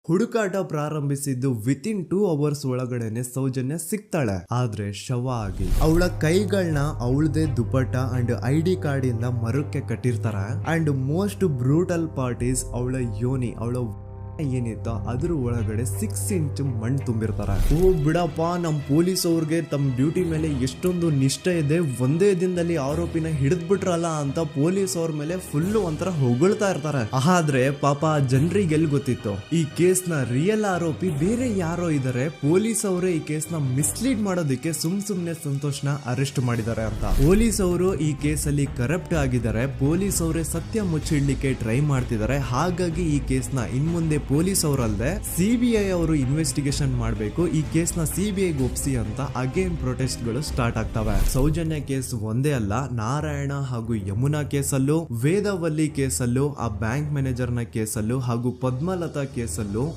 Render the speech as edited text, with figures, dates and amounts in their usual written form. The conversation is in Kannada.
ಹುಡುಕಾಟ ಪ್ರಾರಂಭಿಸಿದ್ದು ವಿತಿನ್ 2 ಅವರ್ಸ್ ಒಳಗಡೆನೆ ಸೌಜನ್ಯ ಸಿಗ್ತಾಳೆ, ಆದ್ರೆ ಶವ ಆಗಿ. ಅವಳ ಕೈಗಳನ್ನ ಅವಳದೇ ದುಪಟ್ಟ ಅಂಡ್ ID ಕಾರ್ಡ್ ಇಂದ ಮರಕ್ಕೆ ಕಟ್ಟಿರ್ತಾರ. And most brutal part is ಅವಳ ಯೋನಿ, ಅವಳ ಏನಿತ್ತ ಅದ್ರ ಒಳಗಡೆ 6 ಇಂಚ್ ಮಣ್ಣು ತುಂಬಿರ್ತಾರ. ಓ ಬಿಡಪ್ಪ, ನಮ್ ಪೊಲೀಸ್ ಅವ್ರಿಗೆ ತಮ್ಮ ಡ್ಯೂಟಿ ಮೇಲೆ ಎಷ್ಟೊಂದು ನಿಷ್ಠೆ ಇದೆ, ಒಂದೇ ದಿನದಲ್ಲಿ ಆರೋಪಿನ ಹಿಡಿದ್ಬಿಟ್ರಲ್ಲ ಅಂತ ಪೊಲೀಸ್ ಅವ್ರ ಮೇಲೆ ಫುಲ್ ಒಂಥರ ಹೊಗಳ್ತಾ ಇರ್ತಾರೆ. ಆದ್ರೆ ಪಾಪ ಜನರಿಗೆ ಎಲ್ಲಿ ಗೊತ್ತಿತ್ತು ಈ ಕೇಸ್ ನ ರಿಯಲ್ ಆರೋಪಿ ಬೇರೆ ಯಾರೋ ಇದಾರೆ, ಪೊಲೀಸ್ ಅವರೇ ಈ ಕೇಸ್ ನ ಮಿಸ್ಲೀಡ್ ಮಾಡೋದಕ್ಕೆ ಸುಮ್ನೆ ಸಂತೋಷ್ನ ಅರೆಸ್ಟ್ ಮಾಡಿದ್ದಾರೆ ಅಂತ. ಪೊಲೀಸ್ ಅವರು ಈ ಕೇಸ್ ಅಲ್ಲಿ ಕರಪ್ಟ್ ಆಗಿದ್ದಾರೆ, ಪೊಲೀಸ್ ಅವರೇ ಸತ್ಯ ಮುಚ್ಚಿಡ್ಲಿಕ್ಕೆ ಟ್ರೈ ಮಾಡ್ತಿದ್ದಾರೆ. ಹಾಗಾಗಿ ಈ ಕೇಸ್ ನ ಇನ್ಮುಂದೆ ಪೊಲೀಸ್ ಅವರಲ್ಲದೆ CBI ಅವರು ಇನ್ವೆಸ್ಟಿಗೇಷನ್ ಮಾಡಬೇಕು, ಈ ಕೇಸ್ ನ CBI ಒಪ್ಸಿ ಅಂತ ಅಗೇನ್ ಪ್ರೊಟೆಸ್ಟ್ ಗಳು ಸ್ಟಾರ್ಟ್ ಆಗ್ತವೆ. ಸೌಜನ್ಯ ಕೇಸ್ ಒಂದೇ ಅಲ್ಲ, ನಾರಾಯಣ ಹಾಗೂ ಯಮುನಾ ಕೇಸಲ್ಲೂ, ವೇದವಲ್ಲಿ ಕೇಸಲ್ಲೂ, ಆ ಬ್ಯಾಂಕ್ ಮ್ಯಾನೇಜರ್ ನ ಕೇಸಲ್ಲೂ ಹಾಗೂ ಪದ್ಮಲತಾ ಕೇಸಲ್ಲೂ